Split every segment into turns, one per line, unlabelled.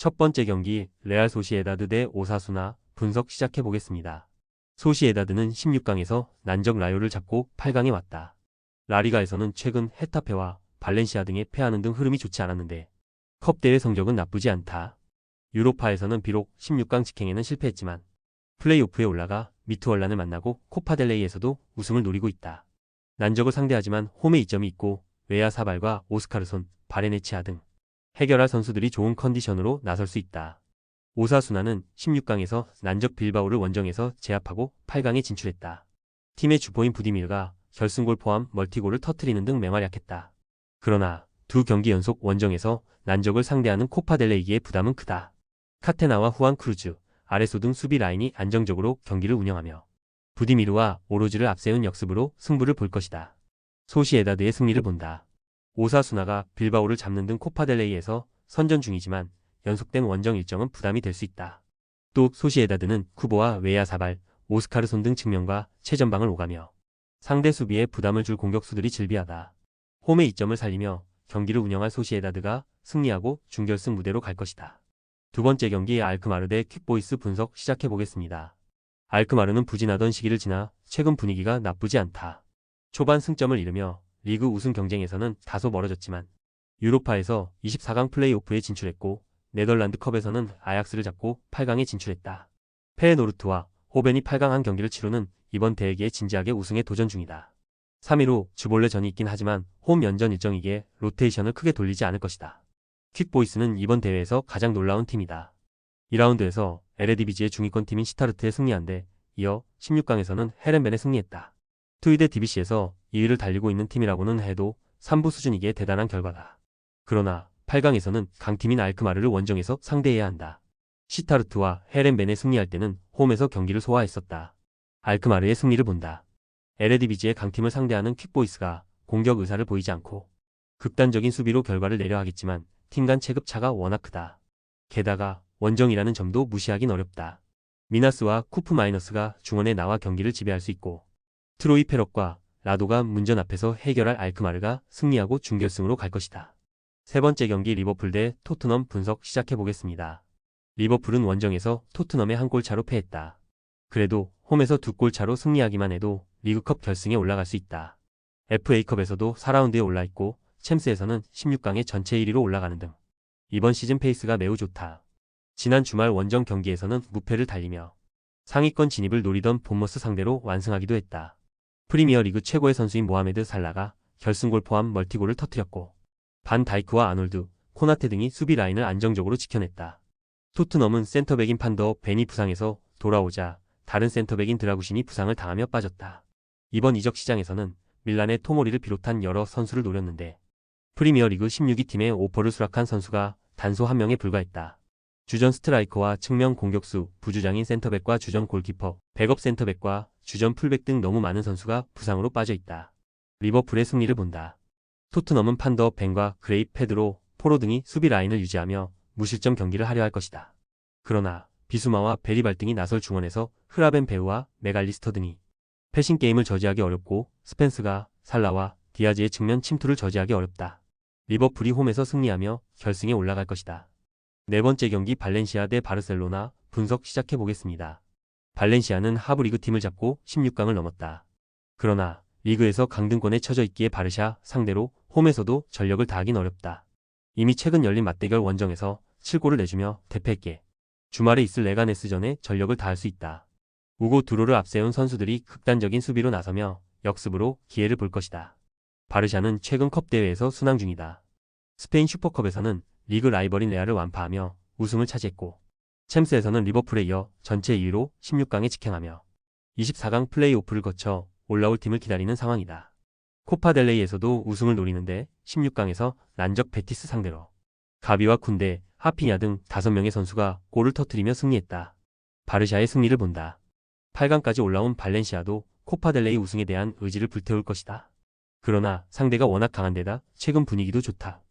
첫 번째 경기 레알 소시에다드 대 오사수나 분석 시작해 보겠습니다. 소시에다드는 16강에서 난적 라요를 잡고 8강에 왔다. 라리가에서는 최근 헤타페와 발렌시아 등에 패하는 등 흐름이 좋지 않았는데 컵 대회 성적은 나쁘지 않다. 유로파에서는 비록 16강 직행에는 실패했지만 플레이오프에 올라가 미투얼란을 만나고 코파델레이에서도 우승을 노리고 있다. 난적을 상대하지만 홈에 이점이 있고 웨아사발과 오스카르손, 바레네치아 등 해결할 선수들이 좋은 컨디션으로 나설 수 있다. 오사수나는 16강에서 난적 빌바오를 원정에서 제압하고 8강에 진출했다. 팀의 주포인 부디밀가 결승골 포함 멀티골을 터뜨리는 등 맹활약했다. 그러나 두 경기 연속 원정에서 난적을 상대하는 코파델레이기의 부담은 크다. 카테나와 후안 크루즈, 아레소 등 수비 라인이 안정적으로 경기를 운영하며 부디미르와 오로즈를 앞세운 역습으로 승부를 볼 것이다. 소시에다드의 승리를 본다. 오사수나가 빌바오를 잡는 등 코파델레이에서 선전 중이지만 연속된 원정 일정은 부담이 될 수 있다. 또 소시에다드는 쿠보와 웨야사발, 오스카르손 등 측면과 최전방을 오가며 상대 수비에 부담을 줄 공격수들이 질비하다. 홈의 이점을 살리며 경기를 운영할 소시에다드가 승리하고 준결승 무대로 갈 것이다. 두 번째 경기 알크마르 대 퀵보이스 분석 시작해 보겠습니다. 알크마르는 부진하던 시기를 지나 최근 분위기가 나쁘지 않다. 초반 승점을 잃으며 리그 우승 경쟁에서는 다소 멀어졌지만 유로파에서 24강 플레이오프에 진출했고 네덜란드컵에서는 아약스를 잡고 8강에 진출했다. 페에노르트와 호벤이 8강 한 경기를 치르는 이번 대회기에 진지하게 우승에 도전 중이다. 3위로 주볼레전이 있긴 하지만 홈 연전 일정이기에 로테이션을 크게 돌리지 않을 것이다. 퀵보이스는 이번 대회에서 가장 놀라운 팀이다. 2라운드에서 에레디비지의 중위권 팀인 시타르트에 승리한 데 이어 16강에서는 헤렌벤에 승리했다. 트위데 DBC에서 2위를 달리고 있는 팀이라고는 해도 3부 수준이기에 대단한 결과다. 그러나 8강에서는 강팀인 알크마르를 원정에서 상대해야 한다. 시타르트와 헤렌벤에 승리할 때는 홈에서 경기를 소화했었다. 알크마르의 승리를 본다. 에레디비지의 강팀을 상대하는 퀵보이스가 공격 의사를 보이지 않고 극단적인 수비로 결과를 내려 하겠지만 팀 간 체급 차가 워낙 크다. 게다가 원정이라는 점도 무시하긴 어렵다. 미나스와 쿠프 마이너스가 중원에 나와 경기를 지배할 수 있고 트로이 페럭과 라도가 문전 앞에서 해결할 알크마르가 승리하고 준결승으로 갈 것이다. 세 번째 경기 리버풀 대 토트넘 분석 시작해 보겠습니다. 리버풀은 원정에서 토트넘에 한 골 차로 패했다. 그래도 홈에서 2골 차로 승리하기만 해도 리그컵 결승에 올라갈 수 있다. FA컵에서도 4라운드에 올라있고 챔스에서는 16강에 전체 1위로 올라가는 등 이번 시즌 페이스가 매우 좋다. 지난 주말 원정 경기에서는 무패를 달리며 상위권 진입을 노리던 본머스 상대로 완승하기도 했다. 프리미어리그 최고의 선수인 모하메드 살라가 결승골 포함 멀티골을 터뜨렸고 반 다이크와 아놀드, 코나테 등이 수비 라인을 안정적으로 지켜냈다. 토트넘은 센터백인 판더 벤이 부상해서 돌아오자 다른 센터백인 드라구신이 부상을 당하며 빠졌다. 이번 이적 시장에서는 밀란의 토모리를 비롯한 여러 선수를 노렸는데 프리미어리그 16위 팀에 오퍼를 수락한 선수가 단소 한 명에 불과했다. 주전 스트라이커와 측면 공격수, 부주장인 센터백과 주전 골키퍼, 백업 센터백과 주전 풀백 등 너무 많은 선수가 부상으로 빠져있다. 리버풀의 승리를 본다. 토트넘은 판더 벤과 그레이 페드로, 포로 등이 수비 라인을 유지하며 무실점 경기를 하려 할 것이다. 그러나 비수마와 베리발 등이 나설 중원에서 흐라벤 베우와 메갈리스터 등이 패싱 게임을 저지하기 어렵고 스펜스가 살라와 디아즈의 측면 침투를 저지하기 어렵다. 리버풀이 홈에서 승리하며 결승에 올라갈 것이다. 네 번째 경기 발렌시아 대 바르셀로나 분석 시작해 보겠습니다. 발렌시아는 하부 리그 팀을 잡고 16강을 넘었다. 그러나 리그에서 강등권에 처져 있기에 바르샤 상대로 홈에서도 전력을 다하긴 어렵다. 이미 최근 열린 맞대결 원정에서 7골을 내주며 대패했기에 주말에 있을 레가네스전에 전력을 다할 수 있다. 우고 두로를 앞세운 선수들이 극단적인 수비로 나서며 역습으로 기회를 볼 것이다. 바르샤는 최근 컵 대회에서 순항 중이다. 스페인 슈퍼컵에서는 리그 라이벌인 레알을 완파하며 우승을 차지했고 챔스에서는 리버풀에 이어 전체 2위로 16강에 직행하며 24강 플레이오프를 거쳐 올라올 팀을 기다리는 상황이다. 코파델레이에서도 우승을 노리는데 16강에서 난적 베티스 상대로 가비와 쿤데, 하피냐 등 5명의 선수가 골을 터뜨리며 승리했다. 바르샤의 승리를 본다. 8강까지 올라온 발렌시아도 코파델레이 우승에 대한 의지를 불태울 것이다. 그러나 상대가 워낙 강한 데다 최근 분위기도 좋다.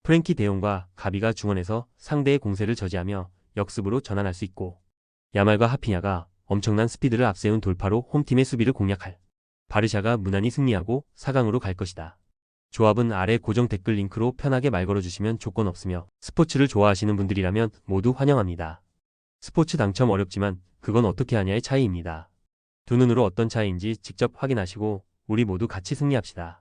프랭키 데용과 가비가 중원에서 상대의 공세를 저지하며 역습으로 전환할 수 있고 야말과 하피냐가 엄청난 스피드를 앞세운 돌파로 홈팀의 수비를 공략할 바르샤가 무난히 승리하고 4강으로 갈 것이다. 조합은 아래 고정 댓글 링크로 편하게 말 걸어주시면 조건 없으며 스포츠를 좋아하시는 분들이라면 모두 환영합니다. 스포츠 당첨 어렵지만 그건 어떻게 하냐의 차이입니다. 두 눈으로 어떤 차이인지 직접 확인하시고 우리 모두 같이 승리합시다.